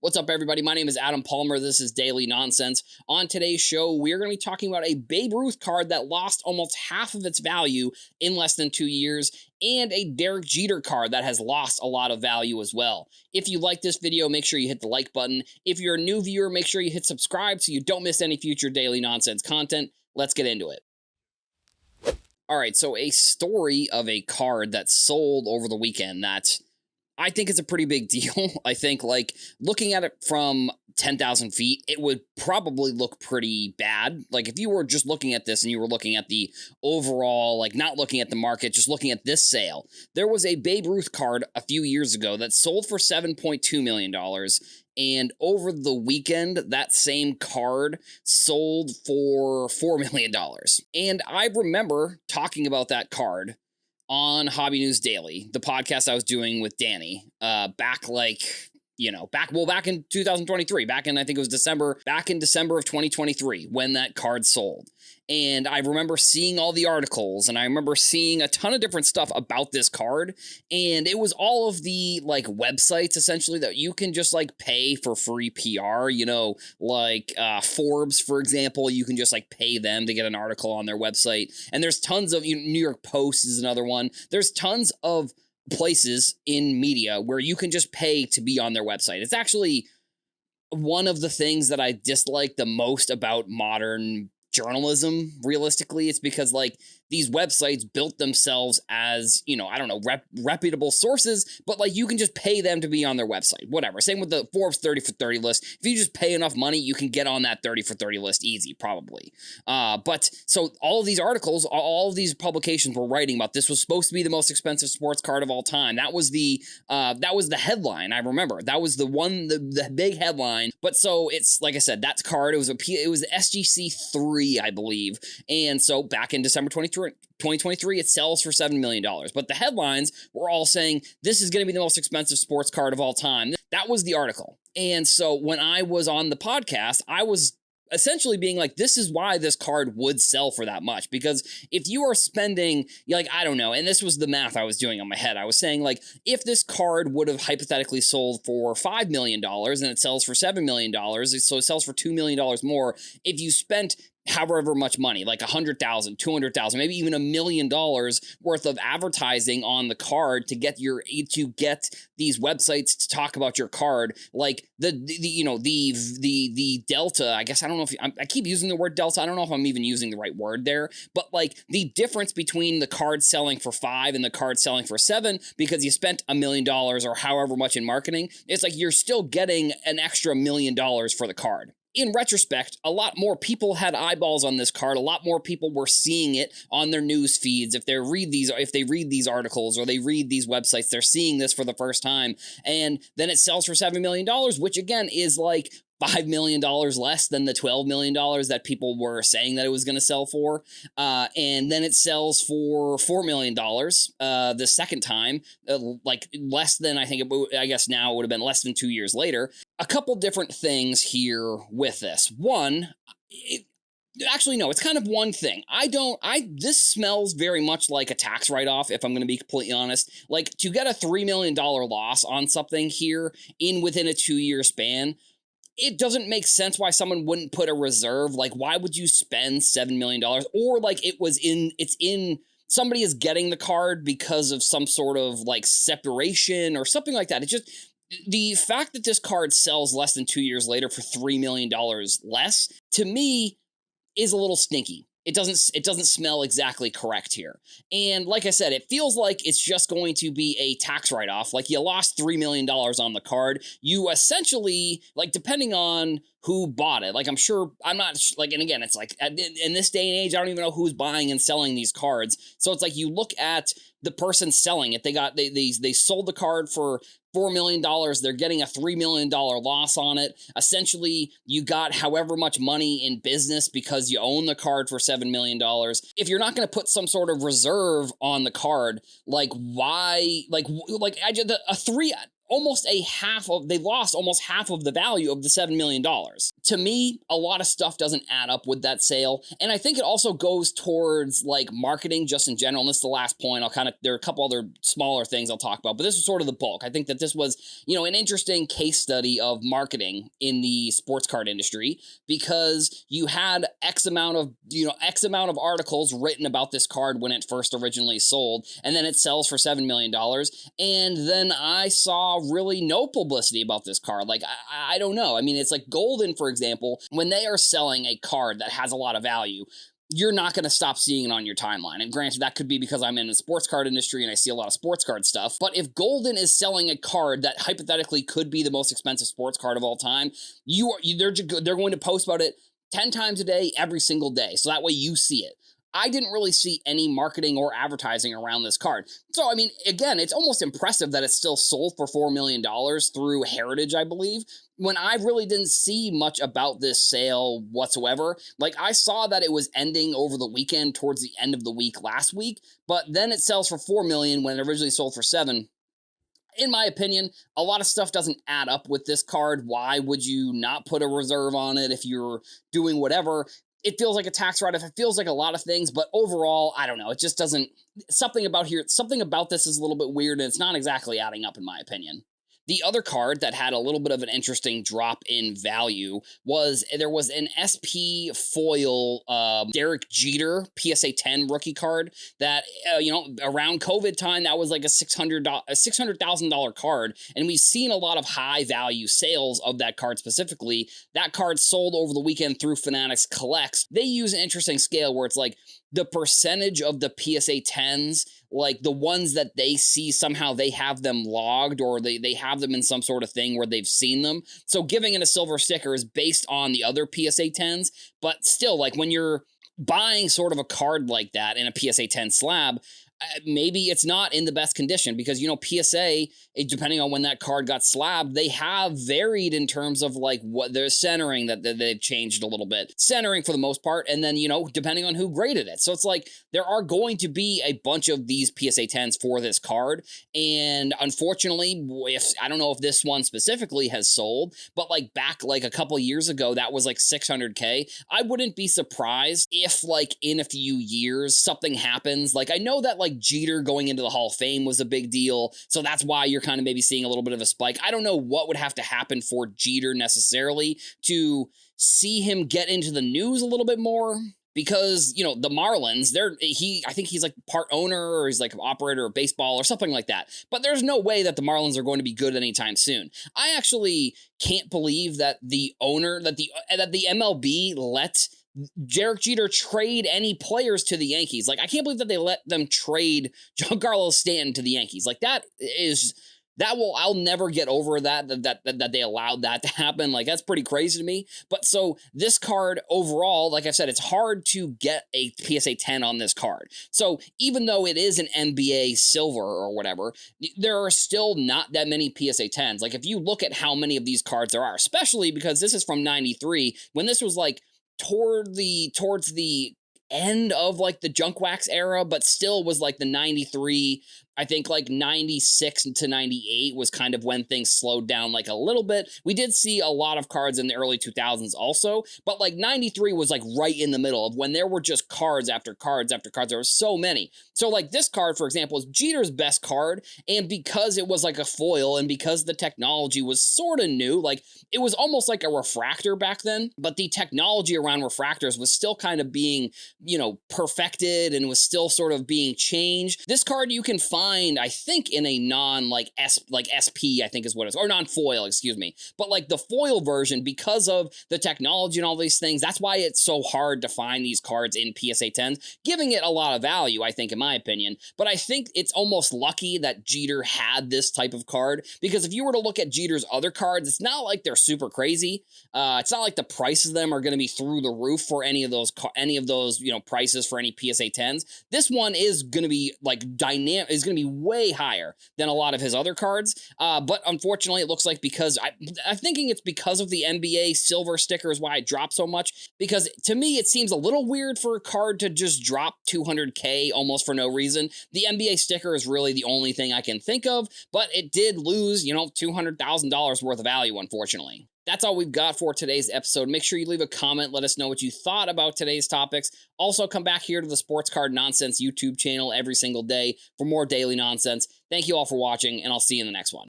What's up, everybody? My name is Adam Palmer. This is Daily Nonsense. On today's show, we're going to be talking about a Babe Ruth card that lost almost half of its value in less than 2 years, and a Derek Jeter card that has lost a lot of value as well. If you like this video, make sure you hit the like button. If you're a new viewer, make sure you hit subscribe so you don't miss any future Daily Nonsense content. Let's get into it. All right, so a story of a card that sold over the weekend that I think it's a pretty big deal. I think, like, looking at it from 10,000 feet, it would probably look pretty bad. Like, if you were just looking at this and you were looking at the overall, like, not looking at the market, just looking at this sale, there was a Babe Ruth card a few years ago that sold for $7.2 million. And over the weekend, that same card sold for $4 million. And I remember talking about that card on Hobby News Daily, the podcast I was doing with Danny, back in 2023, I think it was December of 2023 when that card sold. And I remember seeing all the articles, and I remember seeing a ton of different stuff about this card, and it was all of the, like, websites, essentially, that you can just, like, pay for free PR, like Forbes, for example. You can just, like, pay them to get an article on their website, and there's tons of, New York Post is another one. There's tons of places in media where you can just pay to be on their website. It's actually one of the things that I dislike the most about modern journalism. Realistically, it's because, like, these websites built themselves as, reputable sources, but, like, you can just pay them to be on their website, whatever. Same with the Forbes 30 for 30 list. If you just pay enough money, you can get on that 30 for 30 list easy, probably. But so all of these articles, all of these publications were writing about this was supposed to be the most expensive sports card of all time. That was the headline. I remember that was the big headline. But so it's, like I said, that card, it was the SGC 3, I believe. And so back in December 2023, it sells for $7 million. But the headlines were all saying, this is going to be the most expensive sports card of all time. That was the article. And so when I was on the podcast, I was essentially being like, this is why this card would sell for that much. Because if you are spending, I don't know, and this was the math I was doing in my head. I was saying, like, if this card would have hypothetically sold for $5 million and it sells for $7 million, so it sells for $2 million more, if you spent however much money, like $100,000, $200,000, maybe even $1 million worth of advertising on the card to get these websites to talk about your card, like the delta. I guess I don't know if I keep using the word delta. I don't know if I'm even using the right word there, but, like, the difference between the card selling for $5 and the card selling for $7 because you spent $1 million or however much in marketing, it's like you're still getting an extra $1 million for the card. In retrospect, a lot more people had eyeballs on this card. A lot more people were seeing it on their news feeds. If they read these articles or they read these websites, they're seeing this for the first time. And then it sells for $7 million, which again is like $5 million less than the $12 million that people were saying that it was going to sell for. And then it sells for $4 million the second time, like less than, I guess now it would have been less than 2 years later. A couple different things here with this. One, actually, no, it's kind of one thing. This smells very much like a tax write-off, if I'm going to be completely honest. Like, to get a $3 million loss on something here within a 2-year span, it doesn't make sense why someone wouldn't put a reserve. Like, why would you spend $7 million? Or, like, somebody is getting the card because of some sort of, like, separation or something like that. It's just, the fact that this card sells less than 2 years later for $3 million less, to me, is a little stinky. It doesn't smell exactly correct here. And like I said, it feels like it's just going to be a tax write-off. Like, you lost $3 million on the card. You essentially, like, depending on who bought it, like, and again, it's like, in this day and age, I don't even know who's buying and selling these cards. So it's like, you look at the person selling it. They sold the card for $4 million. They're getting a $3 million loss on it. Essentially, you got however much money in business because you own the card for $7 million. If you're not going to put some sort of reserve on the card, like, why, they lost almost half of the value of the $7 million. To me, a lot of stuff doesn't add up with that sale. And I think it also goes towards like marketing just in general. And this is the last point. There are a couple other smaller things I'll talk about, but this is sort of the bulk. I think that this was, an interesting case study of marketing in the sports card industry, because you had X amount of articles written about this card when it first originally sold, and then it sells for $7 million. And then I saw really no publicity about this card. Like, I don't know. I mean, it's like Golden, for example, when they are selling a card that has a lot of value, you're not going to stop seeing it on your timeline. And granted, that could be because I'm in the sports card industry and I see a lot of sports card stuff. But if Golden is selling a card that hypothetically could be the most expensive sports card of all time, they're going to post about it 10 times a day, every single day. So that way you see it. I didn't really see any marketing or advertising around this card. So, I mean, again, it's almost impressive that it's still sold for $4 million through Heritage, I believe, when I really didn't see much about this sale whatsoever. Like, I saw that it was ending over the weekend towards the end of the week last week, but then it sells for $4 million when it originally sold for $7. In my opinion, a lot of stuff doesn't add up with this card. Why would you not put a reserve on it if you're doing whatever? It feels like a tax write-off. It feels like a lot of things, but overall, I don't know. It just doesn't. Something about this is a little bit weird, and it's not exactly adding up, in my opinion. The other card that had a little bit of an interesting drop in value was there was an SP foil Derek Jeter PSA 10 rookie card that, around COVID time, that was like a $600,000 card. And we've seen a lot of high value sales of that card specifically. That card sold over the weekend through Fanatics Collects. They use an interesting scale where it's like the percentage of the PSA 10s, like the ones that they see, somehow they have them logged, or they have them in some sort of thing where they've seen them. So giving it a silver sticker is based on the other PSA 10s, but still, like, when you're buying sort of a card like that in a PSA 10 slab, maybe it's not in the best condition, because, PSA, depending on when that card got slabbed, they have varied in terms of like what their centering, that they've changed a little bit. Centering for the most part, and then, depending on who graded it. So it's like there are going to be a bunch of these PSA 10s for this card. And unfortunately, I don't know if this one specifically has sold, but like back like a couple years ago, that was like $600K. I wouldn't be surprised if like in a few years something happens. Like, I know that like Jeter going into the Hall of Fame was a big deal, so that's why you're kind of maybe seeing a little bit of a spike. I don't know what would have to happen for Jeter necessarily to see him get into the news a little bit more, because, the Marlins, I think he's like part owner, or he's like an operator of baseball or something like that. But there's no way that the Marlins are going to be good anytime soon. I actually can't believe that the MLB let Derek Jeter trade any players to the Yankees. Like, I can't believe that they let them trade Giancarlo Stanton to the Yankees. Like, I'll never get over that they allowed that to happen. Like, that's pretty crazy to me. But so this card overall, like I said, it's hard to get a PSA 10 on this card. So even though it is an NBA silver or whatever, there are still not that many PSA 10s. Like, if you look at how many of these cards there are, especially because this is from 93, when this was like towards the end of like the junk wax era, but still was like the 93. I think like 96 to 98 was kind of when things slowed down like a little bit. We did see a lot of cards in the early 2000s also, but like 93 was like right in the middle of when there were just cards after cards after cards. There were so many. So like this card, for example, is Jeter's best card, and because it was like a foil, and because the technology was sort of new, like it was almost like a refractor back then, but the technology around refractors was still kind of being, perfected, and was still sort of being changed. This card you can find, I think, in a non SP, I think is what it's, or non-foil, excuse me. But like the foil version, because of the technology and all these things, that's why it's so hard to find these cards in PSA 10s, giving it a lot of value, I think, in my opinion. But I think it's almost lucky that Jeter had this type of card, because if you were to look at Jeter's other cards, it's not like they're super crazy. It's not like the price of them are going to be through the roof for any of those prices for any PSA 10s. This one is going to be like dynamic, is going going to be way higher than a lot of his other cards. But unfortunately, it looks like because I'm thinking it's because of the NBA silver sticker is why it dropped so much. Because to me, it seems a little weird for a card to just drop 200K almost for no reason. The NBA sticker is really the only thing I can think of, but it did lose, $200,000 worth of value, unfortunately. That's all we've got for today's episode. Make sure you leave a comment. Let us know what you thought about today's topics. Also, come back here to the Sports Card Nonsense YouTube channel every single day for more daily nonsense. Thank you all for watching, and I'll see you in the next one.